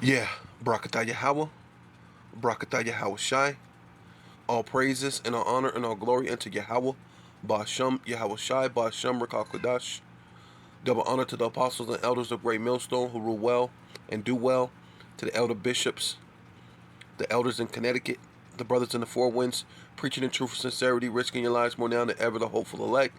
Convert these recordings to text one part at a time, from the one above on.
Yeah, Brakatah Yahweh, Brakatah Yahweh Shai. All praises and all honor and all glory unto Yahweh, Ba'ashem Yahweh Shai, Ba'ashem Rakal Kodash. Double honor to the apostles and elders of Great Millstone who rule well and do well, to the elder bishops, the elders in Connecticut, the brothers in the four winds, preaching in truth and sincerity, risking your lives more now than ever, the hopeful elect,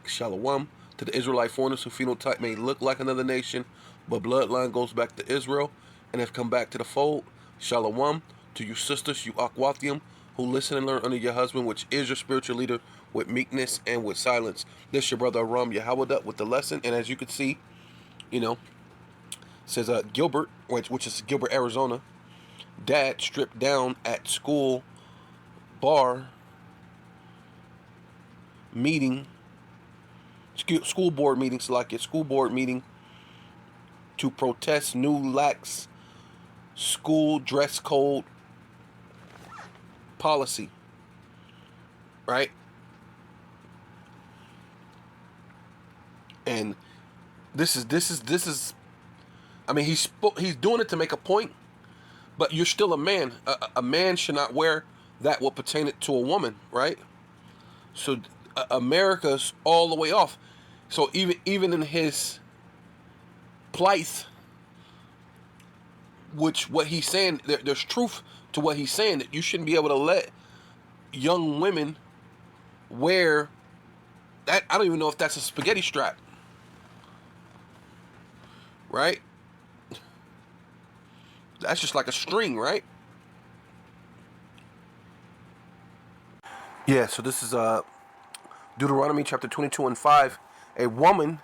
Shalom, to the Israelite foreigners who phenotype may look like another nation, but bloodline goes back to Israel and have come back to the fold, Shalom, to you sisters, you Akwathium, who listen and learn under your husband, which is your spiritual leader, with meekness and with silence. This your brother Aram Yahawada with the lesson, and as you can see, you know, says Gilbert, which is Gilbert, Arizona. Dad stripped down at school bar meeting, school board meetings, like a school board meeting, to protest new lax school dress code policy. Right? And this is. I mean, he's doing it to make a point, but you're still a man. A man should not wear that what pertain it to a woman, right? So America's all the way off. So even in his plight, which what he's saying, there's truth to what he's saying, that you shouldn't be able to let young women wear that. I don't even know if that's a spaghetti strap, right? That's just like a string, right? Yeah, so this is Deuteronomy chapter 22 and 5. A woman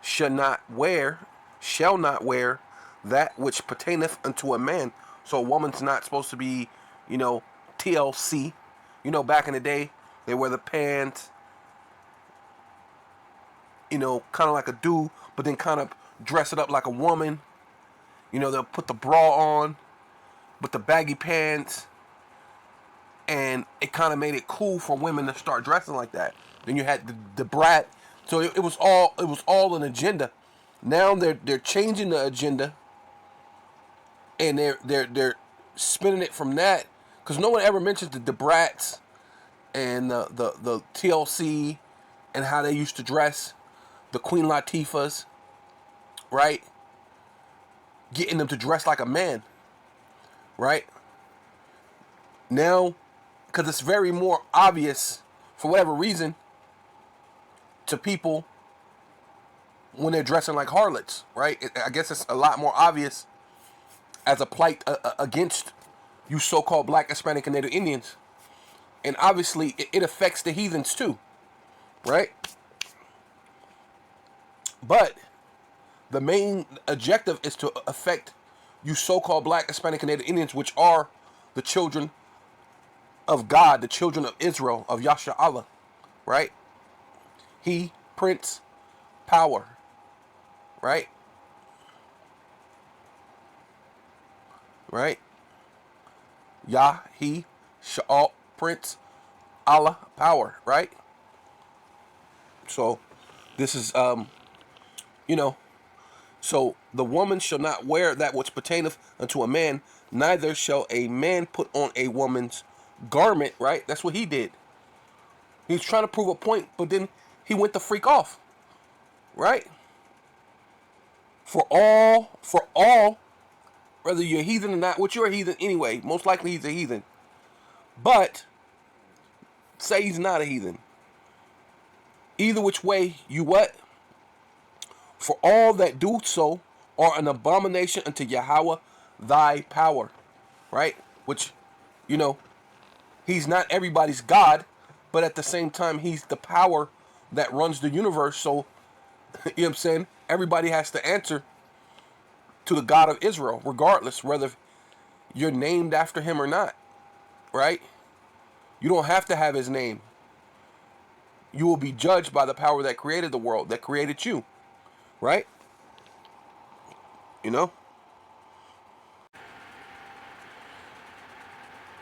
shall not wear that which pertaineth unto a man. So a woman's not supposed to be, TLC. Back in the day, they wear the pants, kind of like a dude, but then kind of dress it up like a woman. They'll put the bra on with the baggy pants, and it kind of made it cool for women to start dressing like that. Then you had the brat, so it was all an agenda. Now they're changing the agenda, and they're spinning it from that, because no one ever mentions the brats and the TLC and how they used to dress, the Queen Latifahs, right? Getting them to dress like a man, right? Now, because it's very more obvious, for whatever reason, to people when they're dressing like harlots, right? I guess it's a lot more obvious as a plight against you so-called black, Hispanic, and Native Indians. And obviously, it affects the heathens too, right? But the main objective is to affect you so-called black, Hispanic, and Native Indians, which are the children of God, the children of Israel, of Yasha Allah, right? He, Prince, Power, right? Right? Yah, He, Sha'al, Prince, Allah, Power, right? So, this is, so the woman shall not wear that which pertaineth unto a man, neither shall a man put on a woman's garment, right? That's what he did. He was trying to prove a point, but then he went to freak off, right? For all, whether you're a heathen or not, which you're a heathen anyway, most likely he's a heathen. But, say he's not a heathen. Either which way, you what? For all that do so are an abomination unto Yahweh thy power, right? Which, he's not everybody's God, but at the same time, he's the power that runs the universe. So, you know what I'm saying? Everybody has to answer to the God of Israel, regardless whether you're named after him or not, right? You don't have to have his name. You will be judged by the power that created the world, that created you, right?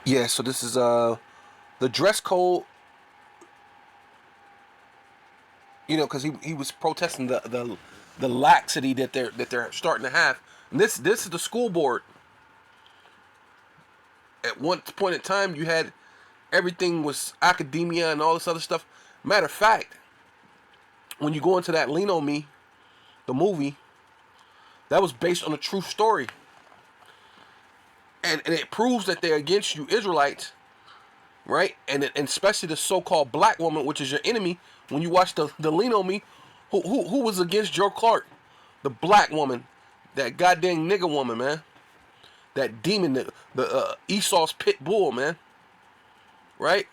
Yeah, so this is the dress code, because he was protesting the laxity that they're starting to have. And this is the school board. At one point in time, you had everything was academia and all this other stuff. Matter of fact, when you go into that Lean on Me, the movie, that was based on a true story. And it proves that they're against you Israelites, right? And especially the so-called black woman, which is your enemy. When you watch the Lean on Me, who was against Joe Clark? The black woman, that goddamn nigger woman, man. That demon, the Esau's pit bull, man. Right?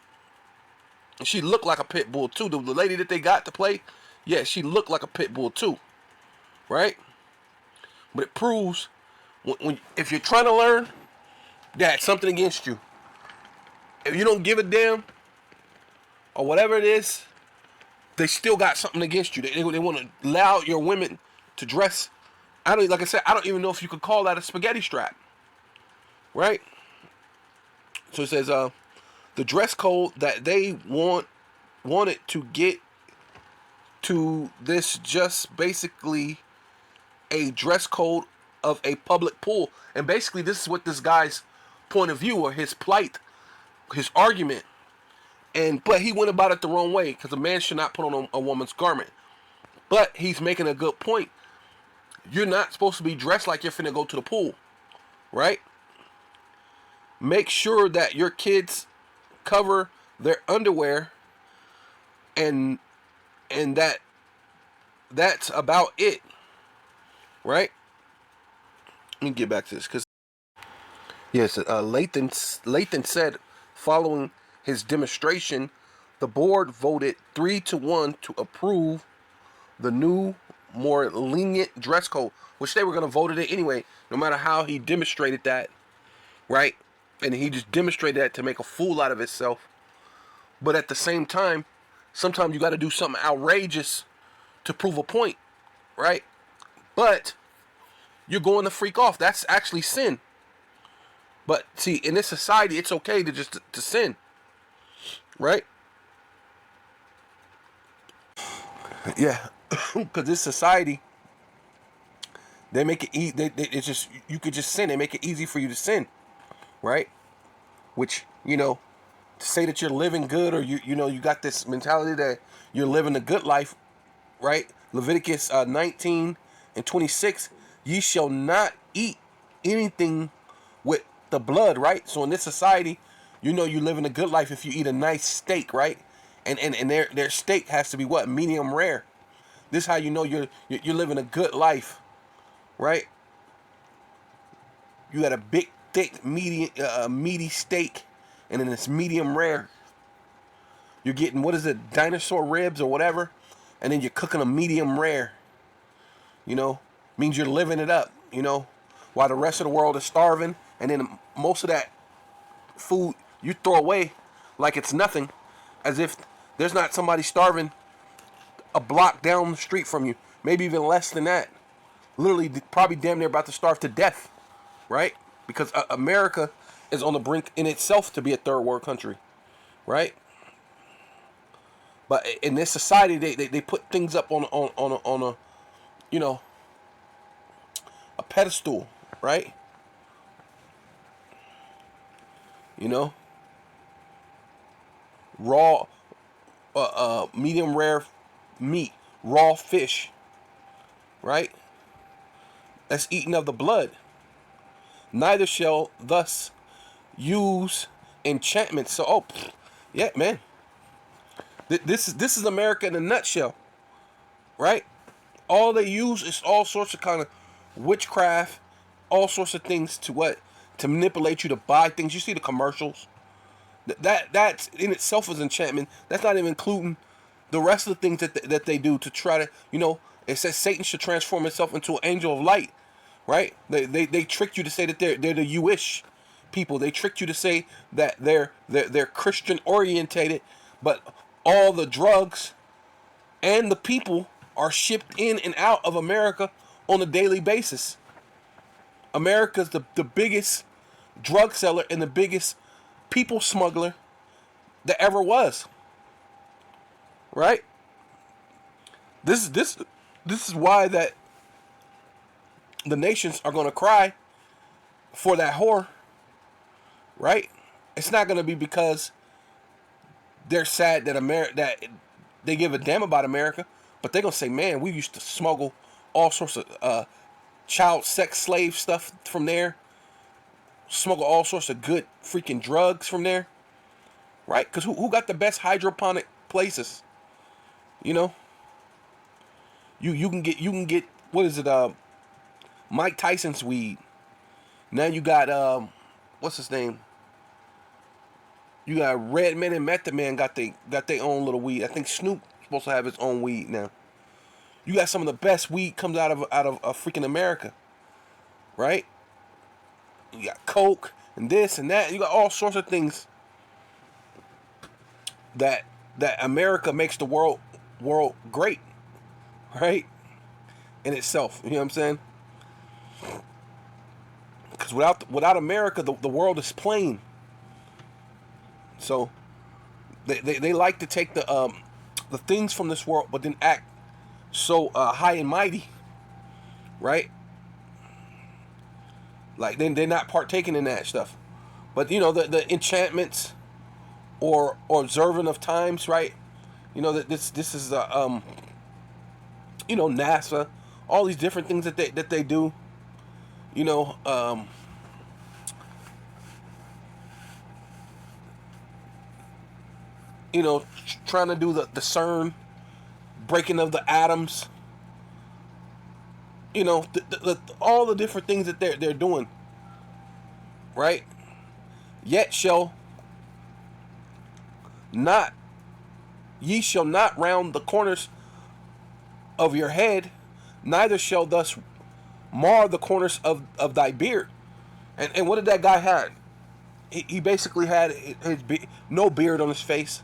And she looked like a pit bull too. The lady that they got to play, yeah, she looked like a pit bull too. Right? But it proves when if you're trying to learn, that's something against you. If you don't give a damn or whatever it is, they still got something against you. They want to allow your women to dress. Like I said, I don't even know if you could call that a spaghetti strap. Right? So it says the dress code that they wanted to get to this just basically a dress code of a public pool. And basically this is what this guy's point of view or his plight, his argument. But he went about it the wrong way because a man should not put on a woman's garment. But he's making a good point. You're not supposed to be dressed like you're finna go to the pool, right? Make sure that your kids cover their underwear, and that's about it, right? Let me get back to this because yes, Lathan said following his demonstration, the board voted 3-1 to approve the new, more lenient dress code, which they were going to vote it in anyway, no matter how he demonstrated that, right? And he just demonstrated that to make a fool out of himself. But at the same time, sometimes you got to do something outrageous to prove a point, right? But you're going to freak off. That's actually sin. But see, in this society, it's okay to just to sin, right? Yeah, because this society, they make it easy. It's just you could just sin. They make it easy for you to sin, right? Which to say that you're living good, or you got this mentality that you're living a good life, right? Leviticus 19:26, ye shall not eat anything with the blood, right? So in this society, you're living a good life if you eat a nice steak, right? And their steak has to be what? Medium rare. This is how you know you're living a good life, right? You got a big, thick, meaty steak, and then it's medium rare. You're getting, what is it, dinosaur ribs or whatever, and then you're cooking a medium rare. Means you're living it up, while the rest of the world is starving, and then most of that food you throw away like it's nothing, as if there's not somebody starving a block down the street from you, maybe even less than that. Literally, probably damn near about to starve to death, right? Because America is on the brink in itself to be a third world country, right? But in this society, they put things up on a a pedestal, right? Raw, medium rare meat, raw fish, right? That's eating of the blood. Neither shall thus use enchantment. So, yeah, man. This is America in a nutshell, right? All they use is all sorts of kind of witchcraft, all sorts of things to manipulate you to buy things. You see the commercials. That's in itself is enchantment. That's not even including the rest of the things that they do to try to, it says Satan should transform himself into an angel of light, right? They tricked you to say that they're the Jewish people. They tricked you to say that they're Christian orientated, but all the drugs and the people are shipped in and out of America on a daily basis. America's the biggest drug seller and the biggest people smuggler that ever was. Right? This is why that the nations are going to cry for that whore, right? It's not going to be because they're sad that that they give a damn about America, but they're going to say, man, we used to smuggle all sorts of child sex slave stuff from there, smuggle all sorts of good freaking drugs from there, right? Because who got the best hydroponic places? You know, you can get what is it? Mike Tyson's weed. Now you got what's his name? You got Redman and Method Man got their own little weed. I think Snoop supposed to have his own weed now. You got some of the best weed comes out of freaking America, right? You got coke and this and that. You got all sorts of things that America makes the world great, right? In itself, you know what I'm saying? Because without America, the world is plain. So they like to take the things from this world, but then act so high and mighty, right? Like they're not partaking in that stuff. But you know the enchantments or observing of times, right? You know that this is you know, NASA, all these different things that they do. You know, trying to do the CERN, breaking of the atoms. You know, all the different things that they're doing, right? Yet ye shall not round the corners of your head, neither shall thus mar the corners of thy beard. And what did that guy have? He basically had no beard on his face.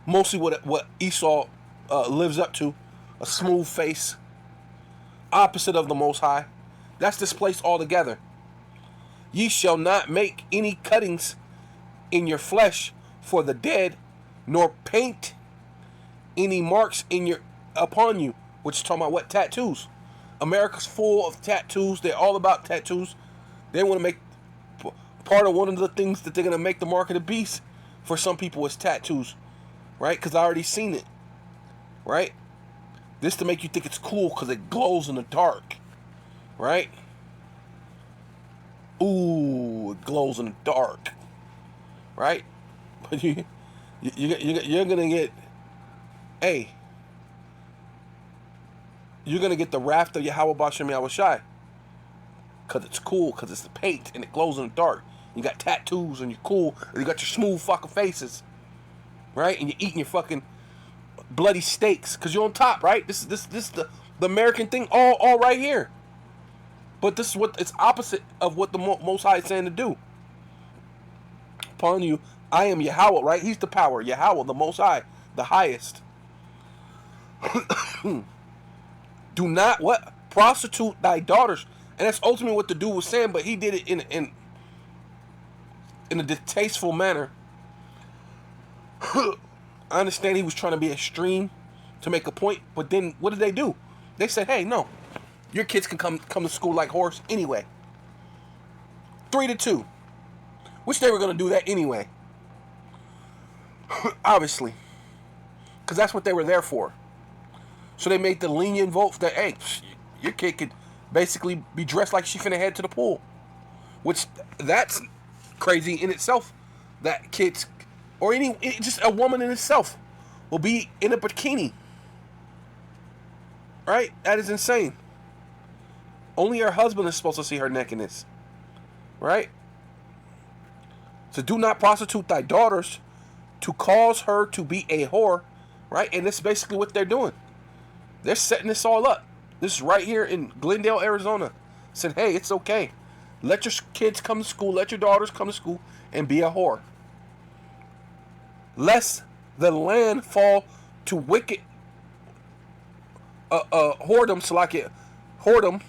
Mostly what Esau lives up to, a smooth face, opposite of the Most High. That's displaced altogether. Ye shall not make any cuttings in your flesh for the dead, nor paint any marks upon you. Which is talking about what? Tattoos. America's full of tattoos. They're all about tattoos. They want to make part of one of the things that they're going to make the mark of the beast for some people is tattoos, right? Because I already seen it, right? This to make you think it's cool because it glows in the dark, right? Ooh, it glows in the dark, right? But you're gonna get, hey, you're gonna get the wrath of Yahweh Bashem Yahweh Shai, because it's cool, because it's the paint and it glows in the dark. You got tattoos and you're cool, and you got your smooth fucking faces, right? And you're eating your fucking bloody steaks because you're on top, right? This the American thing, all right here. But this is what it's opposite of what the Most High is saying to do. Upon you, I am Yahweh, right? He's the power, Yahweh, the Most High, the highest. Do not what? Prostitute thy daughters. And that's ultimately what the dude was saying, but he did it in a distasteful manner. I understand he was trying to be extreme to make a point, but then what did they do? They said, hey, no, your kids can come to school like whores anyway. 3-2. Which they were going to do that anyway. Obviously. Because that's what they were there for. So they made the lenient vote that, hey, your kid could basically be dressed like she finna head to the pool. Which, that's crazy in itself. That kids, or just a woman in itself, will be in a bikini. Right? That is insane. Only her husband is supposed to see her nakedness. Right? So do not prostitute thy daughters to cause her to be a whore. Right? And that's basically what they're doing. They're setting this all up. This is right here in Glendale, Arizona. Said, hey, it's okay. Let your kids come to school. Let your daughters come to school and be a whore. Lest the land fall to wicked whoredom, Salakia, whoredom,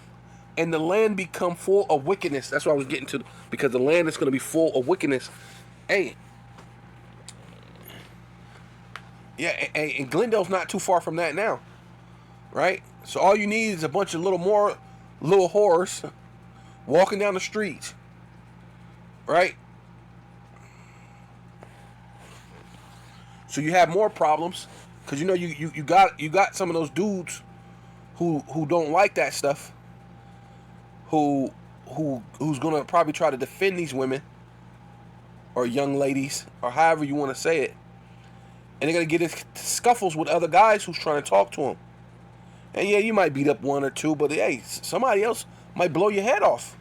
and the land become full of wickedness. That's what I was getting to, because the land is going to be full of wickedness. Hey, yeah, and Glendale's not too far from that now, right? So all you need is a bunch of little more little whores walking down the street, right? So you have more problems because you got some of those dudes who don't like that stuff, who who's gonna probably try to defend these women or young ladies or however you want to say it, and they're gonna get in scuffles with other guys who's trying to talk to them. And yeah, you might beat up one or two, but hey, somebody else might blow your head off.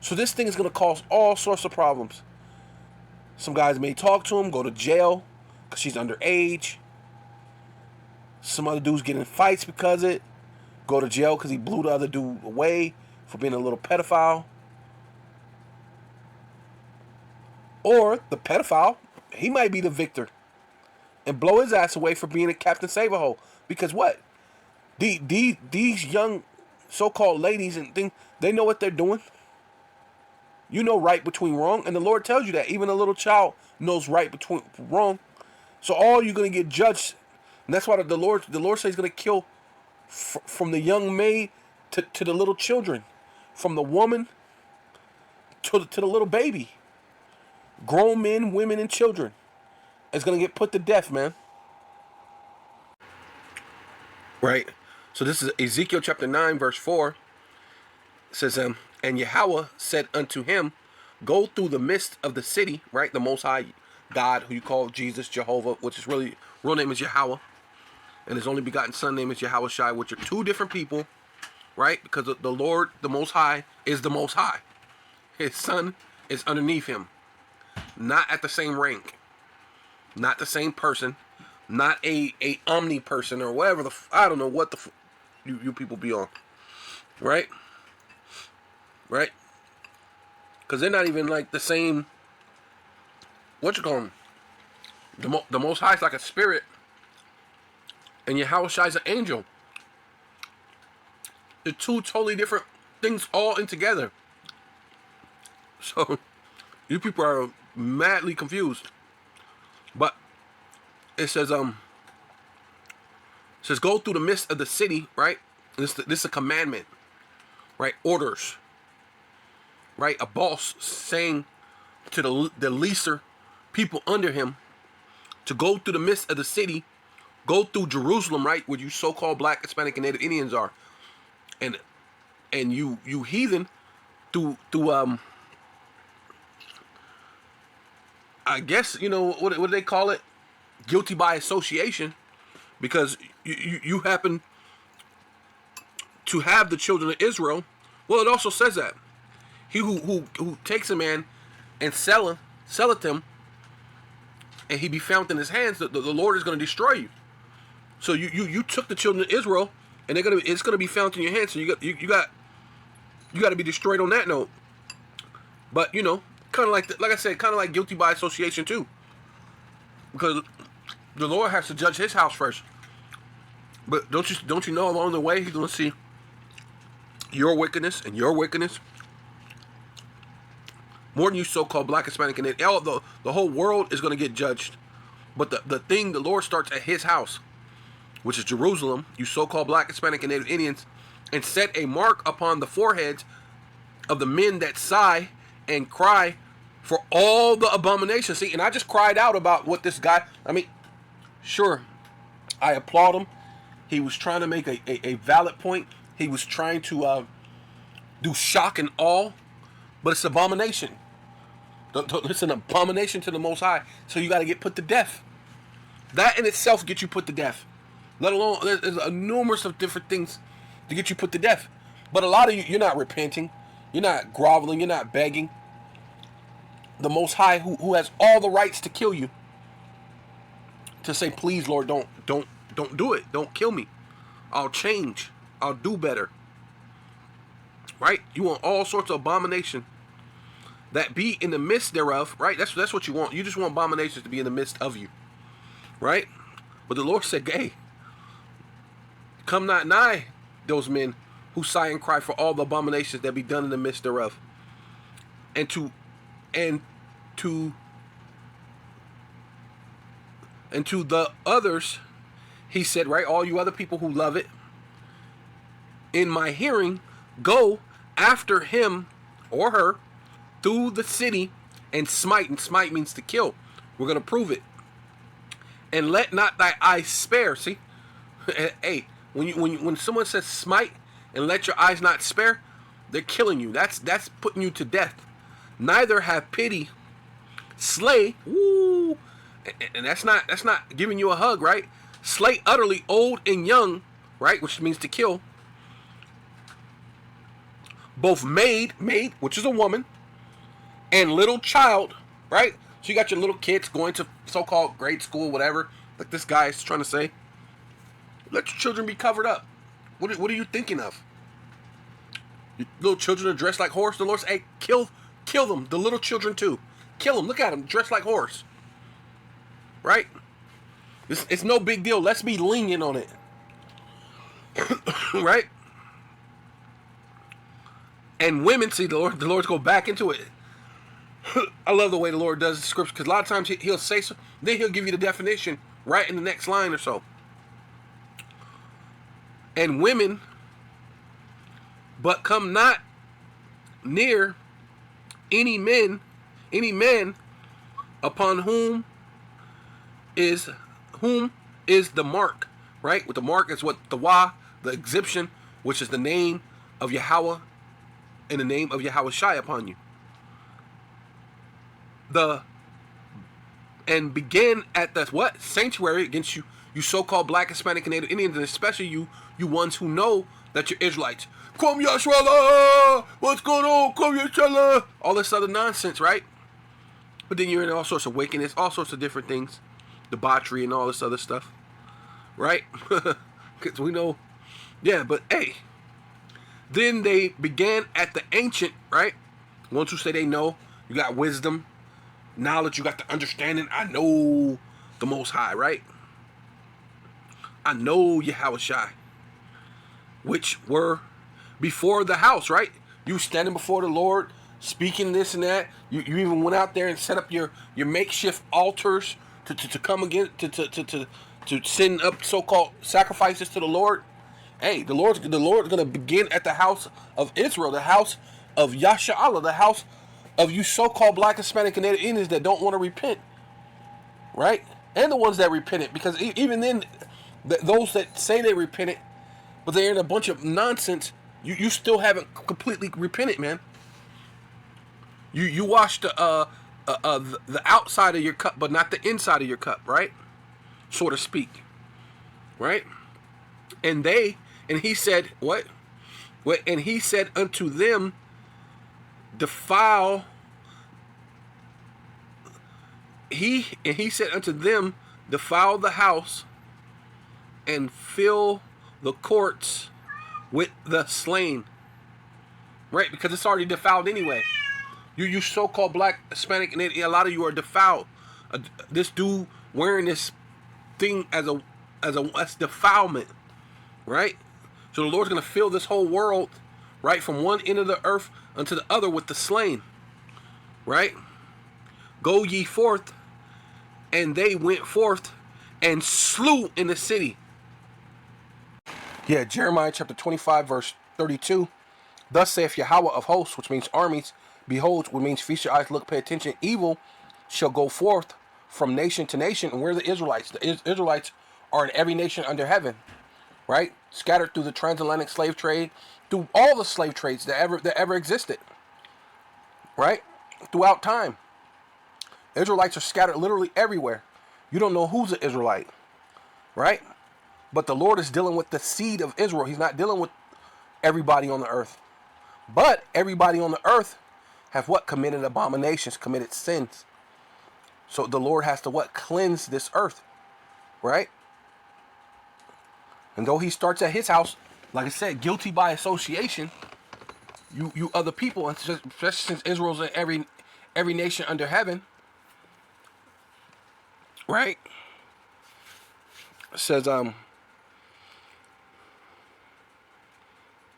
So this thing is gonna cause all sorts of problems. Some guys may talk to him, go to jail because she's underage. Some other dudes get in fights because of it, go to jail because he blew the other dude away for being a little pedophile. Or the pedophile, he might be the victor and blow his ass away for being a Captain Save-A-Hole. Because what? These young so-called ladies and things, they know what they're doing. You know right between wrong, and the Lord tells you that. Even a little child knows right between wrong. So all you're going to get judged. And that's why the Lord says he's going to kill from the young maid to the little children. From the woman to the little baby. Grown men, women, and children is going to get put to death, man. Right? So this is Ezekiel chapter 9, verse 4. It says, and Yahweh said unto him, go through the midst of the city, right? The Most High God, who you call Jesus, Jehovah, which is really, real name is Yahweh. And his only begotten son name is Yahweh Shai, which are two different people, right? Because the Lord, the Most High, is the Most High. His son is underneath him. Not at the same rank. Not the same person. Not a omni person or whatever I don't know what you people be on. Right? Right? Because they're not even like the same. What you call them? The Most High is like a spirit, and Yahweh Shai is an angel. They're two totally different things all in together. So you people are madly confused. But it says go through the midst of the city, right? This is a commandment, right? Orders. Right, a boss saying to the leaser people under him to go through the midst of the city, go through Jerusalem, right, where you so-called Black, Hispanic, and Native Indians are, and you heathen through I guess what do they call it, guilty by association, because you happen to have the children of Israel. Well, it also says that. He who takes a man and selleth him, and he be found in his hands, the Lord is going to destroy you. So you took the children of Israel, and it's gonna be found in your hands. So you got to be destroyed on that note. But kind of like I said, kind of like guilty by association too, because the Lord has to judge His house first. But don't you know along the way He's going to see your wickedness and your wickedness. More than you so-called Black, Hispanic, and the whole world is going to get judged. But the Lord starts at His house, which is Jerusalem, you so-called Black, Hispanic, and Native Indians, and set a mark upon the foreheads of the men that sigh and cry for all the abominations. See, and I just cried out about what this guy, sure, I applaud him. He was trying to make a valid point. He was trying to do shock and awe, but it's abomination. It's an abomination to the Most High. So you got to get put to death. That in itself gets you put to death. Let alone, there's a numerous of different things to get you put to death. But a lot of you're not repenting. You're not groveling. You're not begging. The Most High, who has all the rights to kill you, to say, please, Lord, don't do it. Don't kill me. I'll change. I'll do better. Right? You want all sorts of abomination that be in the midst thereof, right? That's what you want. You just want abominations to be in the midst of you, right? But the Lord said, hey, come not nigh those men who sigh and cry for all the abominations that be done in the midst thereof. And to the others, He said, right, all you other people who love it, in my hearing, go after him or her through the city and smite. And smite means to kill. We're going to prove it. And let not thy eyes spare. See? Hey, when someone says smite and let your eyes not spare, they're killing you. That's putting you to death. Neither have pity. Slay. Woo. And that's not giving you a hug, right? Slay utterly old and young, right? Which means to kill. Both maid, which is a woman, and little child, right? So you got your little kids going to so-called grade school, whatever, like this guy is trying to say. Let your children be covered up. What are you thinking of? Your little children are dressed like horse. The Lord said, hey, kill them. The little children too. Kill them. Look at them, dressed like horse. Right? It's no big deal. Let's be lenient on it. Right? And women, see, the Lord's go back into it. I love the way the Lord does the scripture, because a lot of times he'll say so, then he'll give you the definition right in the next line or so. And women, but come not near any men upon whom is the mark, right? With the mark is what the exhibition, which is the name of Yahweh and the name of Yahweh Shai upon you. And begin at the what? Sanctuary against you so-called black, Hispanic, and Native Indians, and especially you ones who know that you're Israelites. Come Yashwala! What's going on? Come Yashwala! All this other nonsense, right? But then you're in all sorts of wickedness, all sorts of different things. Debauchery and all this other stuff. Right? Because we know. Yeah, but hey. Then they began at the ancient, right? Ones who say they know. You got wisdom, knowledge, you got the understanding. I know the Most High, right? I know Yahweh Shai, which were before the house, right? You standing before the Lord, speaking this and that. You even went out there and set up your makeshift altars to come again to send up so-called sacrifices to the Lord. Hey, the Lord's going to begin at the house of Israel, the house of Yasha'Allah, the house of you so-called black, Hispanic, and Native Indians that don't want to repent, right? And the ones that repented, because even then, those that say they repented, but they're in a bunch of nonsense, you still haven't completely repented, man. You washed the outside of your cup, but not the inside of your cup, right? So to speak, right? And he said, what? And he said unto them, defile. He said unto them, defile the house and fill the courts with the slain. Right? Because it's already defiled anyway. You so-called black, Hispanic, and a lot of you are defiled. This dude wearing this thing as defilement. Right? So the Lord's going to fill this whole world, right, from one end of the earth unto the other with the slain. Right? Go ye forth. And they went forth and slew in the city. Yeah, Jeremiah chapter 25, verse 32. Thus saith Yahweh of hosts, which means armies. Behold, which means feast your eyes, look, pay attention. Evil shall go forth from nation to nation. And where are the Israelites? The Israelites are in every nation under heaven. Right? Scattered through the transatlantic slave trade, through all the slave trades that ever existed. Right? Throughout time. Israelites are scattered literally everywhere. You don't know who's an Israelite. Right? But the Lord is dealing with the seed of Israel. He's not dealing with everybody on the earth. But everybody on the earth have what? Committed abominations, committed sins. So the Lord has to what? Cleanse this earth. Right? And though he starts at his house, like I said, guilty by association, you other people, especially since Israel's in every nation under heaven, right? It says,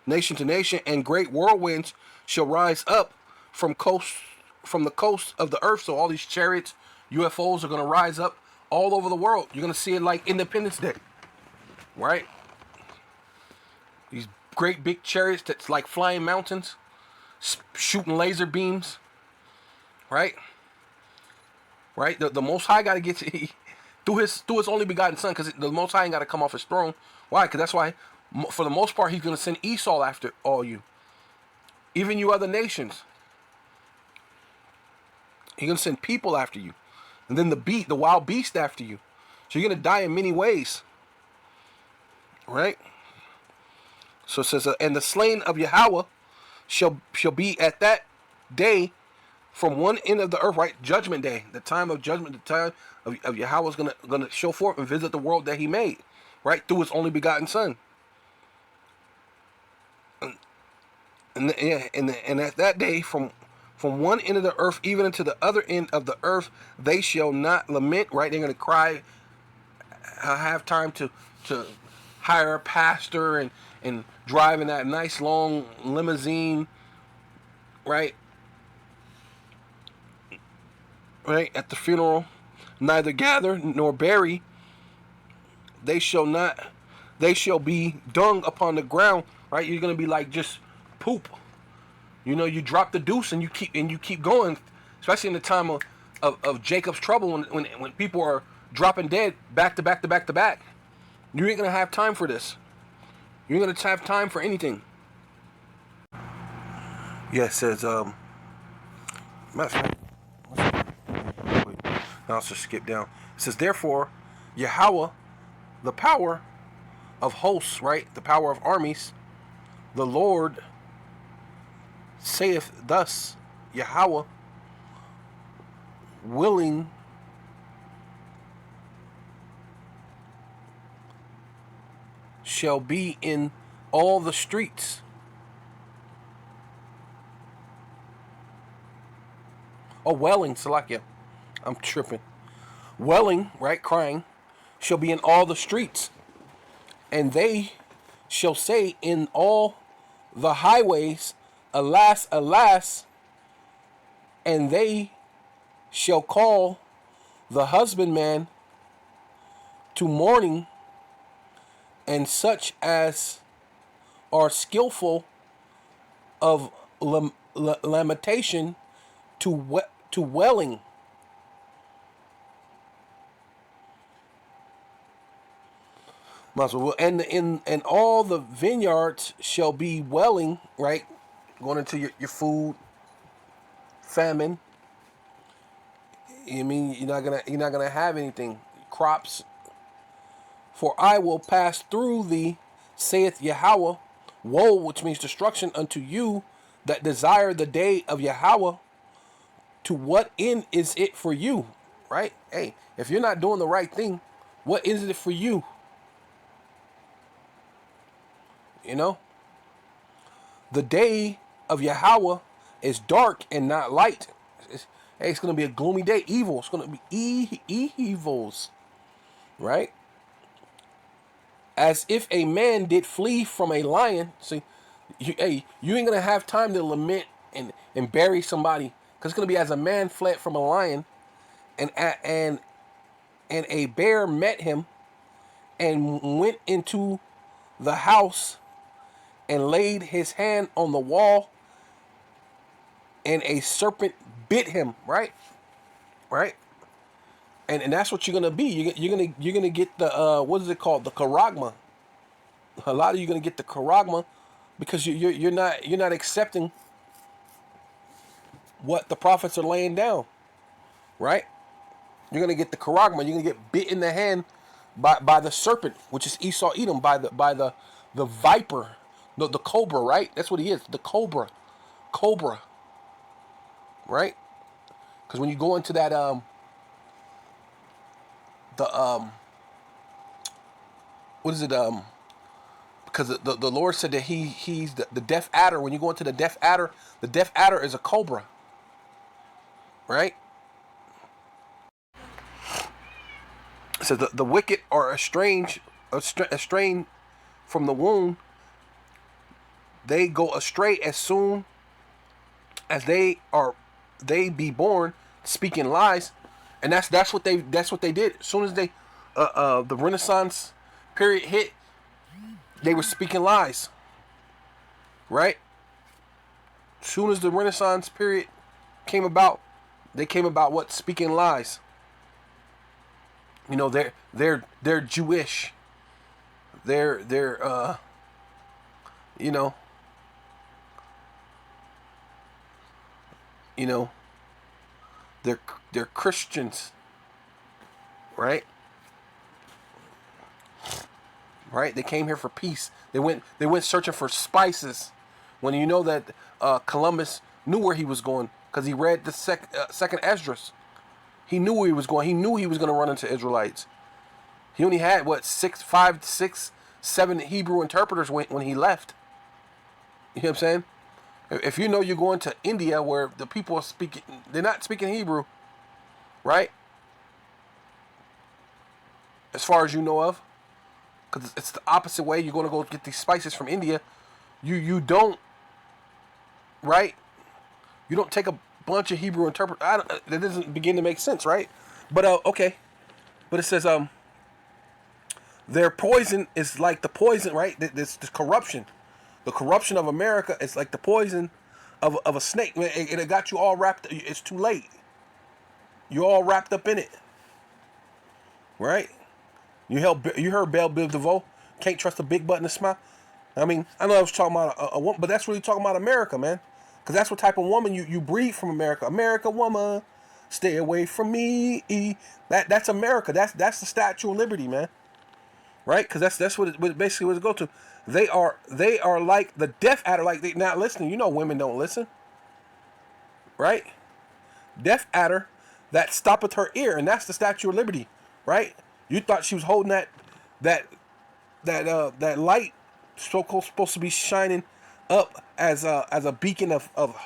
nation to nation, and great whirlwinds shall rise up from the coast of the earth. So all these chariots, UFOs are going to rise up all over the world. You're going to see it like Independence Day. Right? These great big chariots that's like flying mountains, shooting laser beams, right? Right? The Most High got to get to through his only begotten Son, because the Most High ain't got to come off his throne. Why? Because that's why, for the most part, he's gonna send Esau after all you, even you other nations. He's gonna send people after you, and then the wild beast after you. So you're gonna die in many ways, right? So it says, and the slain of Yahweh shall be at that day from one end of the earth, right? Judgment day, the time of judgment, the time of Yahweh is gonna show forth and visit the world that He made, right, through His only begotten Son. And at that day, from one end of the earth even unto the other end of the earth, they shall not lament, right? They're gonna cry, have time to hire a pastor and drive in that nice long limousine, right? Right, at the funeral, neither gather nor bury. They shall be dung upon the ground, right? You're gonna be like just poop. You know, you drop the deuce and you keep going, especially in the time of Jacob's trouble, when people are dropping dead back to back to back to back. You ain't gonna have time for this. You ain't gonna have time for anything. Yeah, it says now let's just skip down. It says, therefore, Yahweh, the power of hosts, right? The power of armies, the Lord saith thus, Yahweh, willing shall be in all the streets. Oh, wailing, Salakia. I'm tripping. Wailing, right, crying, shall be in all the streets. And they shall say in all the highways, alas, alas. And they shall call the husbandman to mourning, and such as are skillful of lamentation to wailing. And all the vineyards shall be wailing, right? Going into your food, famine. You mean you're not gonna have anything, crops. For I will pass through thee, saith Yahweh. Woe, which means destruction, unto you that desire the day of Yahweh. To what end is it for you? Right? Hey, if you're not doing the right thing, what is it for you? You know? The day of Yahweh is dark and not light. It's going to be a gloomy day. Evil. It's going to be evils. Right? As if a man did flee from a lion. See, you ain't going to have time to lament and bury somebody. Because it's going to be as a man fled from a lion, and a bear met him and went into the house and laid his hand on the wall, and a serpent bit him, right? And that's what you're gonna be. You're gonna get the what is it called? The charagma. A lot of you are gonna get the charagma because you're not accepting what the prophets are laying down, right? You're gonna get the charagma. You're gonna get bit in the hand by the serpent, which is Esau Edom, by the viper, the cobra, right? That's what he is, the cobra, right? Because when you go into that what is it because the Lord said that he's the deaf adder. When you go into the deaf adder is a cobra, right? It says the wicked are estranged from the womb. They go astray as soon as they be born, speaking lies, and that's what they did. As soon as they the Renaissance period hit, they were speaking lies. right? Soon as the Renaissance period came about, they came about what? Speaking lies. You know, they're Jewish. They're you know, you know, they're Christians, right? Right? They came here for peace. They went searching for spices. When you know that Columbus knew where he was going because he read the second Esdras. He knew where he was going. He knew he was going to run into Israelites. He only had what 5, 6, 7 Hebrew interpreters when he left. You know what I'm saying? If you know you're going to India where the people are speaking, they're not speaking Hebrew, right? As far as you know of, because it's the opposite way. You're going to go get these spices from India. You don't, right? You don't take a bunch of Hebrew interpreters. That doesn't begin to make sense, right? But okay. But it says their poison is like the poison, right? This corruption. The corruption of America is like the poison of a snake. It got you all wrapped. It's too late. You're all wrapped up in it, right? You heard Belle Biv DeVoe. Can't trust a big butt in a smile. I mean, I know I was talking about a woman, but that's really talking about America, man. Because that's what type of woman you breed from America. America woman, stay away from me. That's America. That's the Statue of Liberty, man. Right? Because that's what it basically was go to. They are like the deaf adder, like they not listening. You know, women don't listen, right? Deaf adder that stoppeth her ear, and that's the Statue of Liberty, right? You thought she was holding that light supposed to be shining up as a beacon of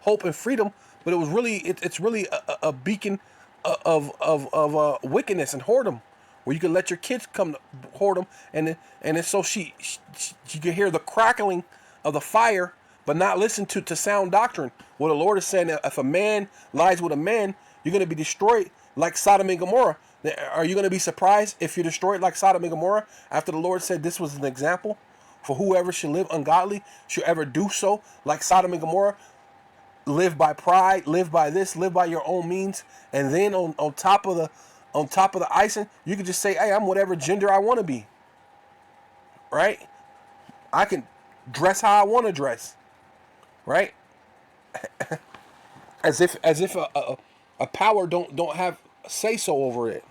hope and freedom, but it was really it's really a beacon of wickedness and whoredom, where you can let your kids come to whoredom, and then so she could hear the crackling of the fire, but not listen to sound doctrine. Well, the Lord is saying that if a man lies with a man, you're going to be destroyed like Sodom and Gomorrah. Are you going to be surprised if you're destroyed like Sodom and Gomorrah after the Lord said this was an example for whoever should live ungodly should ever do so like Sodom and Gomorrah? Live by pride, live by this, live by your own means, and then on top of the icing, you can just say, hey, I'm whatever gender I want to be, right? I can dress how I want to dress, right? as if a power don't have say so over it,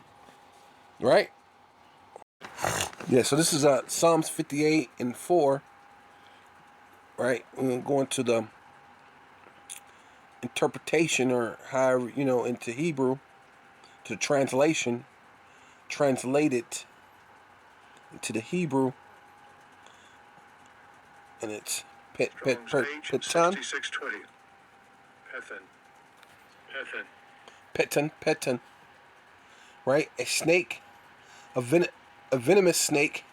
right? Yeah. So this is Psalms 58:4, right? We're going to the interpretation, or however, into Hebrew, to the translation, translate it into the Hebrew, and it's petan, petan, right? A snake, a venomous snake,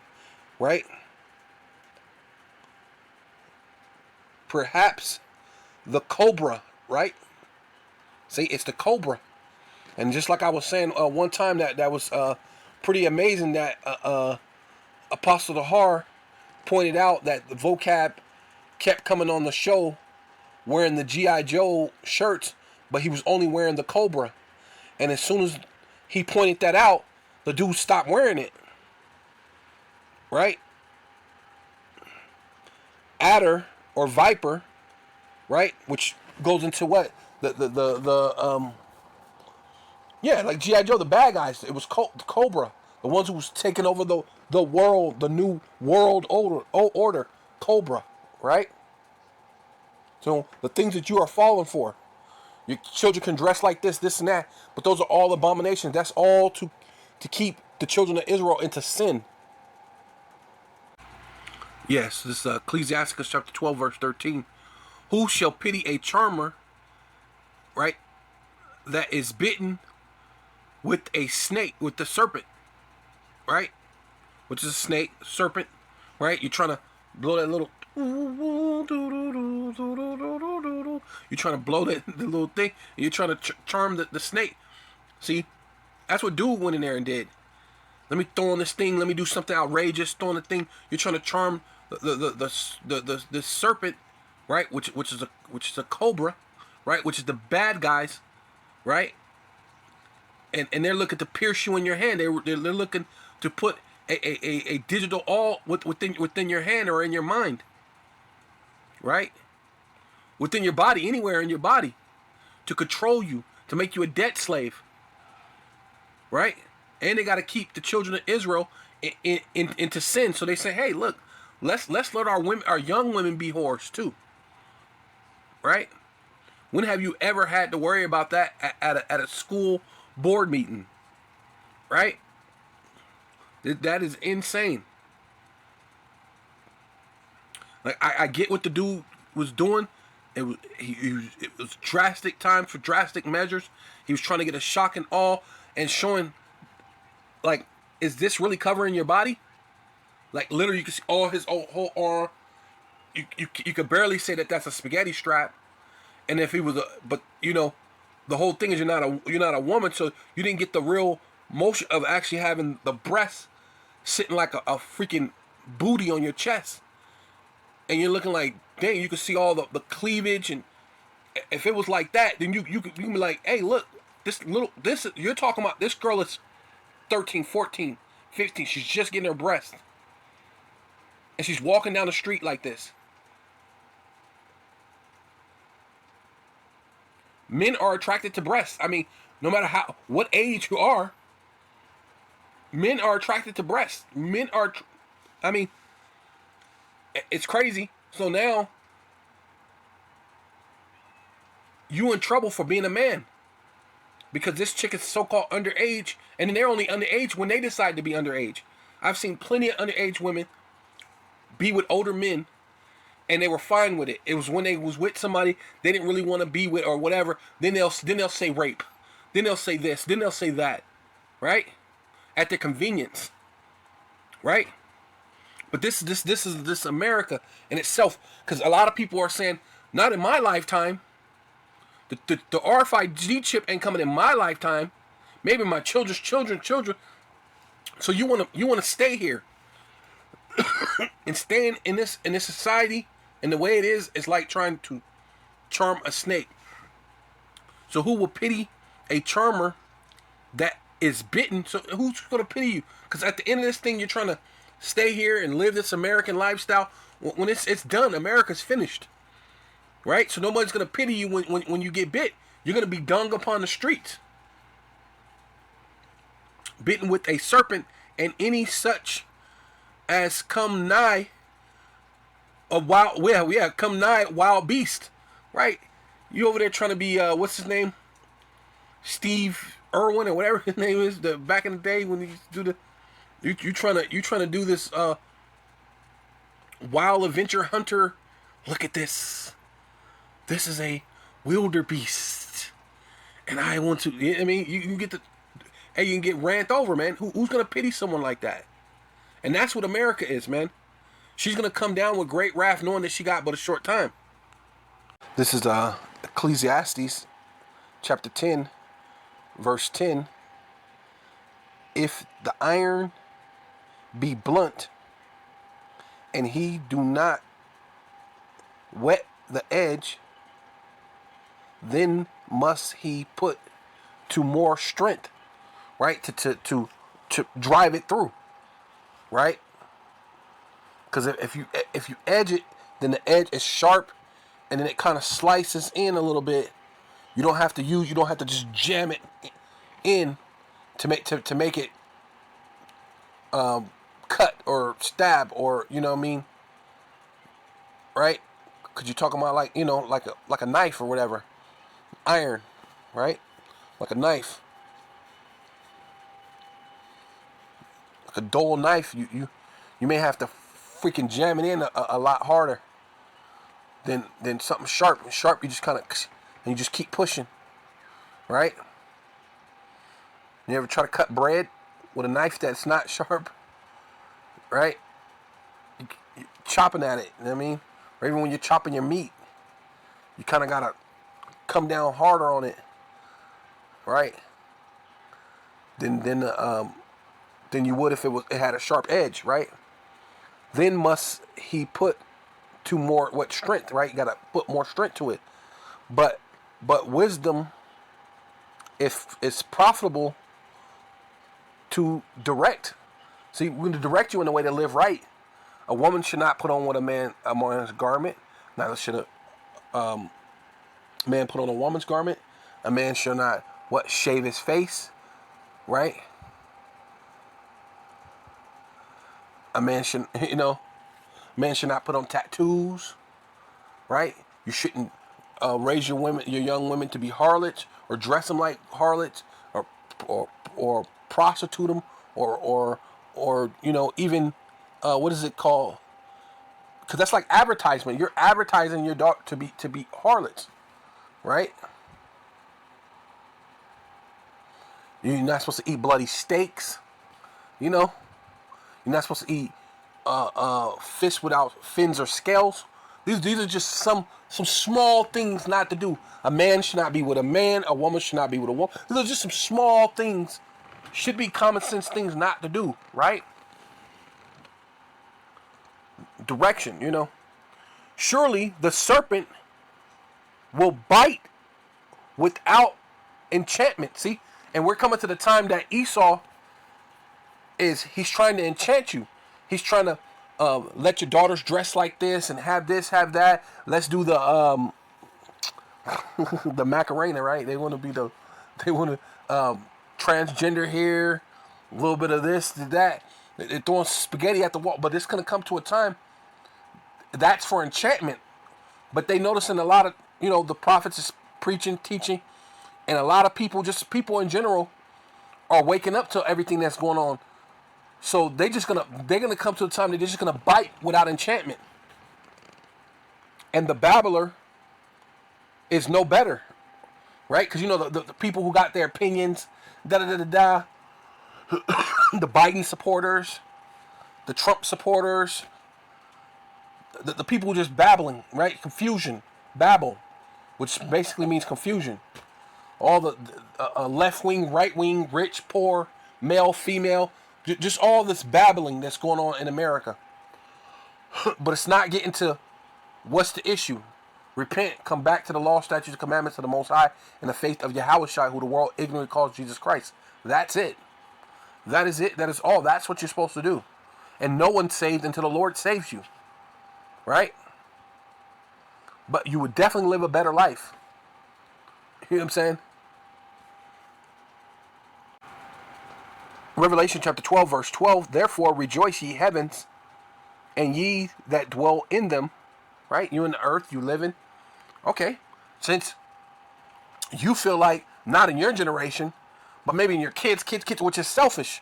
right? Perhaps the cobra, right? See, it's the cobra. And just like I was saying one time, that was pretty amazing that Apostle Dahar pointed out that the vocab kept coming on the show wearing the G.I. Joe shirts, but he was only wearing the cobra. And as soon as he pointed that out, the dude stopped wearing it. Right? Adder or viper, right? Which goes into what? Yeah, like G.I. Joe, the bad guys. It was Cobra. The ones who was taking over the world, the new world order. Cobra, right? So the things that you are falling for. Your children can dress like this and that, but those are all abominations. That's all to keep the children of Israel into sin. Yes, this is Ecclesiasticus chapter 12, verse 13. Who shall pity a charmer, right, that is bitten with a snake, with the serpent, right? Which is a snake, serpent, right? You're trying to blow that little... You're trying to blow the little thing. And you're trying to charm the snake. See, that's what dude went in there and did. Let me throw on this thing. Let me do something outrageous. Throw on the thing. You're trying to charm the serpent right? Which is a cobra, right? Which is the bad guys, right? And they're looking to pierce you in your hand. They're looking to put a digital all within your hand or in your mind, right? Within your body, anywhere in your body, to control you, to make you a debt slave, right? And they got to keep the children of Israel into sin. So they say, hey, look, let's let our young women be whores too, right? When have you ever had to worry about that at a school board meeting, right? That is insane. Like I get what the dude was doing. It was drastic times for drastic measures. He was trying to get a shock and awe and showing, like, is this really covering your body? Like literally, you can see all his whole arm. You could barely say that that's a spaghetti strap. And if he was but the whole thing is you're not a woman, so you didn't get the real motion of actually having the breast sitting like a freaking booty on your chest, and you're looking like, dang, you can see all the cleavage. And if it was like that, then you could be like, hey, look, this you're talking about, this girl is 13, 14, 15. She's just getting her breast, and she's walking down the street like this. Men are attracted to breasts. I mean, no matter what age you are, men are attracted to breasts. I mean, it's crazy. So now, you in trouble for being a man. Because this chick is so-called underage, and they're only underage when they decide to be underage. I've seen plenty of underage women be with older men, and they were fine with it. It was when they was with somebody they didn't really want to be with or whatever. Then they'll say rape. Then they'll say this. Then they'll say that, right? At their convenience, right? But this is America in itself, because a lot of people are saying, not in my lifetime. The RFID chip ain't coming in my lifetime. Maybe my children's children. So you wanna stay here and stay in this society, and the way it is like trying to charm a snake. So who will pity a charmer that is bitten? So who's gonna pity you? Because at the end of this thing, you're trying to stay here and live this American lifestyle. When it's done, America's finished, right? So nobody's gonna pity you when you get bit. You're gonna be dung upon the streets, bitten with a serpent and any such as come nigh a wild, come nigh wild beast, right? You over there trying to be what's his name, Steve Irwin or whatever his name is. The back in the day when he used to do you trying to do this wild adventure hunter. Look at this. This is a wildebeest, and I want to. I mean, you can get you can get ran over, man. Who's gonna pity someone like that? And that's what America is, man. She's gonna come down with great wrath, knowing that she got but a short time. This is Ecclesiastes, chapter 10, verse 10. If the iron be blunt, and he do not whet the edge, then must he put to more strength, right? To drive it through, right? Because if you edge it, then the edge is sharp, and then it kind of slices in a little bit. You don't have to just jam it in to make it cut or stab, or you know what I mean, right? Because you're talking about like a knife or whatever, iron, right? Like a knife, like a dull knife. You may have to freaking jam it in a lot harder than something sharp. Sharp, you just kind of, and you just keep pushing, right? You ever try to cut bread with a knife that's not sharp, right? You're chopping at it, you know what I mean? Or even when you're chopping your meat, you kind of gotta come down harder on it, right? Than you would if it had a sharp edge, right? Then must he put to more what strength, right? You got to put more strength to it. But wisdom, if it's profitable to direct. See, we're going to direct you in a way to live right. A woman should not put on what a man's garment. Neither should a man put on a woman's garment. A man should not shave his face, right? A man should man should not put on tattoos, right? You shouldn't raise your young women to be harlots, or dress them like harlots, or prostitute them, or even what is it called? Because that's like advertisement. You're advertising your daughter to be harlots, right? You're not supposed to eat bloody steaks, You're not supposed to eat fish without fins or scales. These are just some small things not to do. A man should not be with a man. A woman should not be with a woman. These are just some small things. Should be common sense things not to do, right? Direction, Surely the serpent will bite without enchantment. See? And we're coming to the time that Esau he's trying to enchant you. He's trying to let your daughters dress like this and have this, have that. Let's do the the Macarena, right? They want to transgender here, a little bit of this, that. They're throwing spaghetti at the wall, but it's gonna come to a time that's for enchantment. But they notice in a lot of the prophets is preaching, teaching, and a lot of people, just people in general, are waking up to everything that's going on. So they're gonna come to a time that they're just gonna bite without enchantment. And the babbler is no better, right? Because the people who got their opinions, the Biden supporters, the Trump supporters, the people who just babbling, right? Confusion, babble, which basically means confusion. All the left wing, right wing, rich, poor, male, female. Just all this babbling that's going on in America. But it's not getting to what's the issue. Repent, come back to the law, statutes, and commandments of the Most High, and the faith of Yahushua, who the world ignorantly calls Jesus Christ. That's it. That is it. That is all. That's what you're supposed to do. And no one's saved until the Lord saves you. Right? But you would definitely live a better life. You know what I'm saying? Revelation chapter 12, verse 12. Therefore rejoice, ye heavens, and ye that dwell in them. Right? You in the earth, you living. Okay. Since you feel like, not in your generation, but maybe in your kids, which is selfish.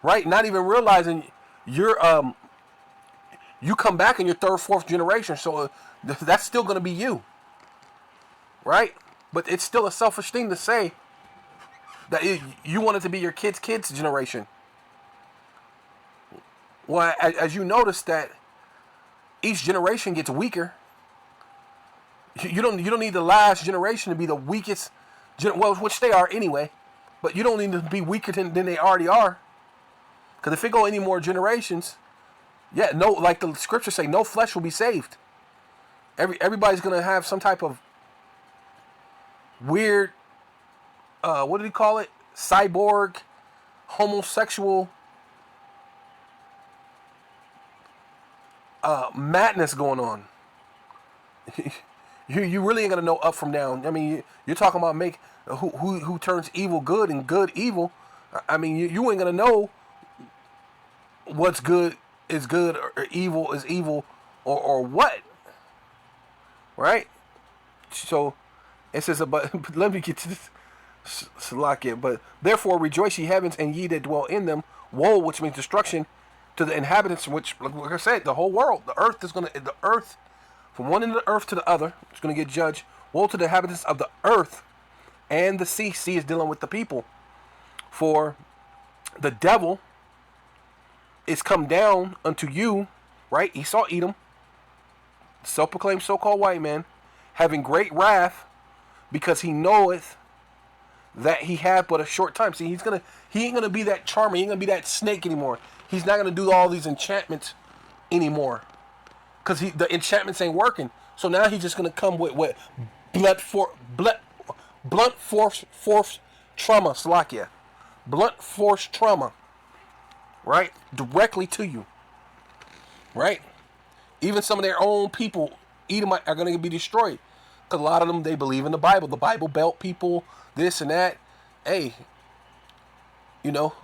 Right? Not even realizing you're, you come back in your third, fourth generation. So that's still going to be you. Right? But it's still a selfish thing to say that you want it to be your kids' generation. Well, as you notice that each generation gets weaker. You don't need the last generation to be the weakest, which they are anyway. But you don't need to be weaker than they already are. Because if it go any more generations, like the scriptures say, no flesh will be saved. Everybody's gonna have some type of weird, what do you call it? Cyborg, homosexual madness going on. You really ain't gonna know up from down. I mean, you're talking about who turns evil good and good evil. I mean, you ain't gonna know what's good is good or evil is evil or what, right? So it says, but let me get to this. Salakia. But therefore rejoice, ye heavens, and ye that dwell in them. Woe, which means destruction, to the inhabitants, which, like I said, the whole world, the earth, from one end of the earth to the other, it's going to get judged. Woe to the inhabitants of the earth and the sea. Sea is dealing with the people. For the devil is come down unto you, right? Esau, Edom, self-proclaimed so-called white man, having great wrath, because he knoweth that he had but a short time. See, he ain't gonna be that charmer. He ain't gonna be that snake anymore. He's not gonna do all these enchantments anymore. because the enchantments ain't working. So now he's just gonna come with blunt force trauma, Slakia, blunt force trauma, right, directly to you, right. Even some of their own people, Edomite, are gonna be destroyed, because a lot of them, they believe in the Bible Belt people, this and that. Hey, you know,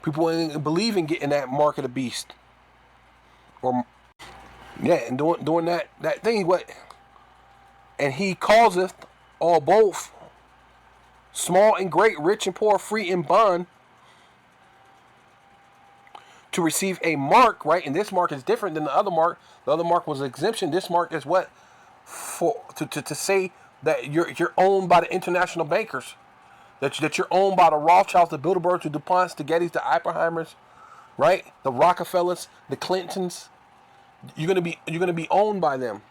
people ain't believe in getting that mark of the beast, or yeah, and doing that thing. What? And he causeth all both small and great, rich and poor, free and bond, to receive a mark, right? And this mark is different than the other mark. The other mark was exemption. This mark is what? For to say that you're owned by the international bankers, that you're owned by the Rothschilds, the Bilderbergs, the DuPonts, the Gettys, the Oppenheimers, right? The Rockefellers, the Clintons. You're gonna be owned by them.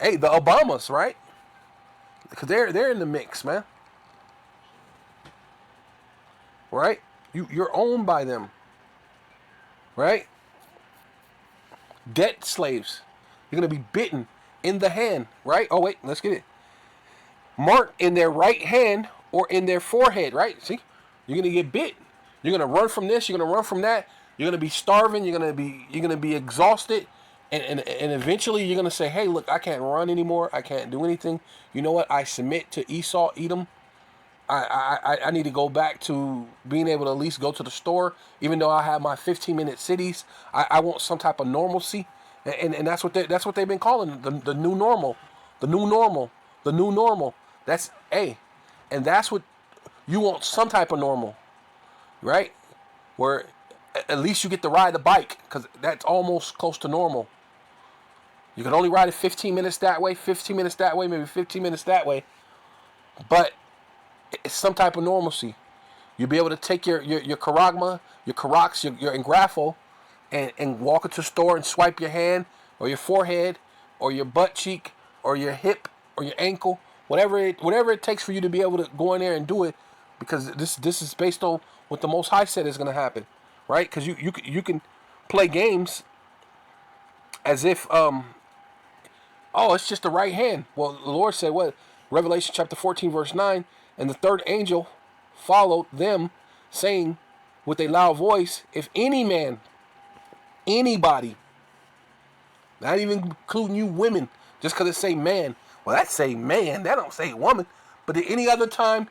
Hey, the Obamas, right? Because they're in the mix, man. Right? You're owned by them. Right? Debt slaves. You're gonna be bitten in the hand, right? Oh wait, let's get it. Marked in their right hand or in their forehead, right? See? You're gonna get bit. You're gonna run from this, you're gonna run from that, you're gonna be starving, you're gonna be exhausted, and eventually you're gonna say, hey, look, I can't run anymore, I can't do anything. You know what? I submit to Esau, Edom. I need to go back to being able to at least go to the store, even though I have my 15-minute cities. I want some type of normalcy, and that's what they've been calling the new normal, the new normal, the new normal. That's and that's what you want, some type of normal, right? Where at least you get to ride the bike, because that's almost close to normal. You can only ride it 15 minutes that way, 15 minutes that way, maybe 15 minutes that way, but it's some type of normalcy. You'll be able to take your Karagma, your Karax, your Engrafo, and walk into the store and swipe your hand or your forehead or your butt cheek or your hip or your ankle, whatever it takes for you to be able to go in there and do it, because this is based on what the Most High said is going to happen, right? Because you can play games as if it's just the right hand. Well, the Lord said what? Revelation chapter 14 verse 9. And the third angel followed them, saying with a loud voice, if any man, anybody, not even including you women, just because it say man. Well, that say man, that don't say woman. But at any other time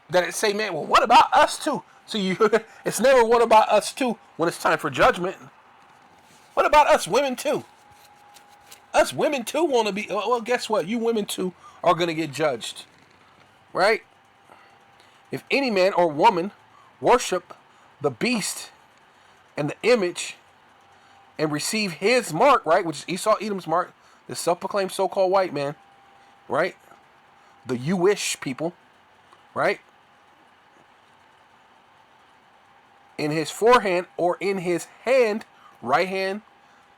that it say man, well, what about us too? So it's never what about us too when it's time for judgment. What about us women too? Us women too want to be, well, guess what? You women too are going to get judged. Right? If any man or woman worship the beast and the image and receive his mark, right, which is Esau Edom's mark, the self-proclaimed so-called white man, right, the Jewish people, right, in his forehand or in his hand, right hand,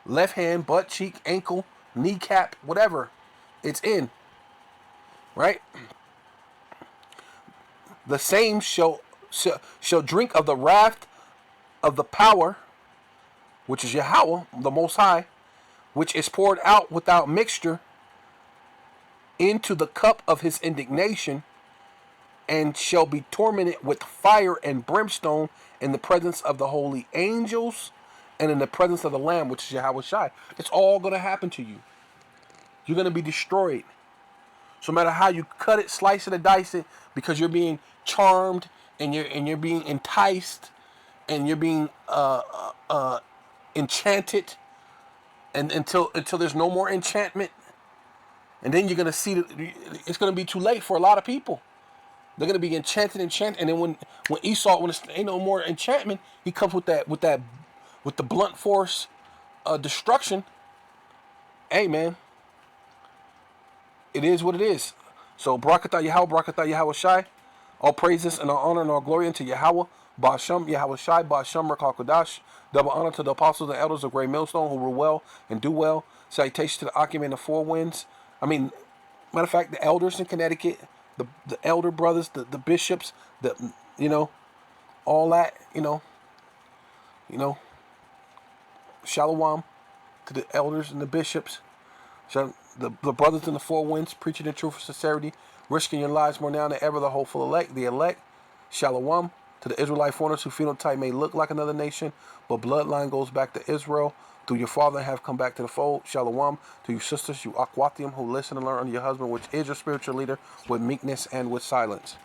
left hand, butt cheek, ankle, kneecap, whatever it's in, right, the same shall drink of the wrath of the power, which is Yahweh, the Most High, which is poured out without mixture into the cup of his indignation, and shall be tormented with fire and brimstone in the presence of the holy angels and in the presence of the Lamb, which is Yahweh Shai. It's all going to happen to you. You're going to be destroyed. So no matter how you cut it, slice it, or dice it, because you're being charmed and you're being enticed and you're being enchanted, and until there's no more enchantment, and then you're gonna see that it's gonna be too late for a lot of people. They're gonna be enchanted, and then when Esau, when ain't no more enchantment, he comes with the blunt force destruction. Hey man, it is what it is. So Barakatah Yahweh, Barakatah Yahweh Shai. All praises and all honor and all glory unto Yahweh, Ba'ashem, Yahweh Shai, Ba'ashem, Rekal Kodash. Double honor to the apostles and elders of Great Millstone who rule well and do well. Salutation to the Akim and the Four Winds. I mean, matter of fact, the elders in Connecticut, the elder brothers, the bishops, all that, Shalom. to the elders and the bishops, the brothers in the four winds, preaching the truth of sincerity, risking your lives more now than ever, the hopeful elect, the elect, Shalom, to the Israelite foreigners who phenotype may look like another nation, but bloodline goes back to Israel, through your father have come back to the fold, Shalom, to you sisters, you Akwatium, who listen and learn under your husband, which is your spiritual leader, with meekness and with silence.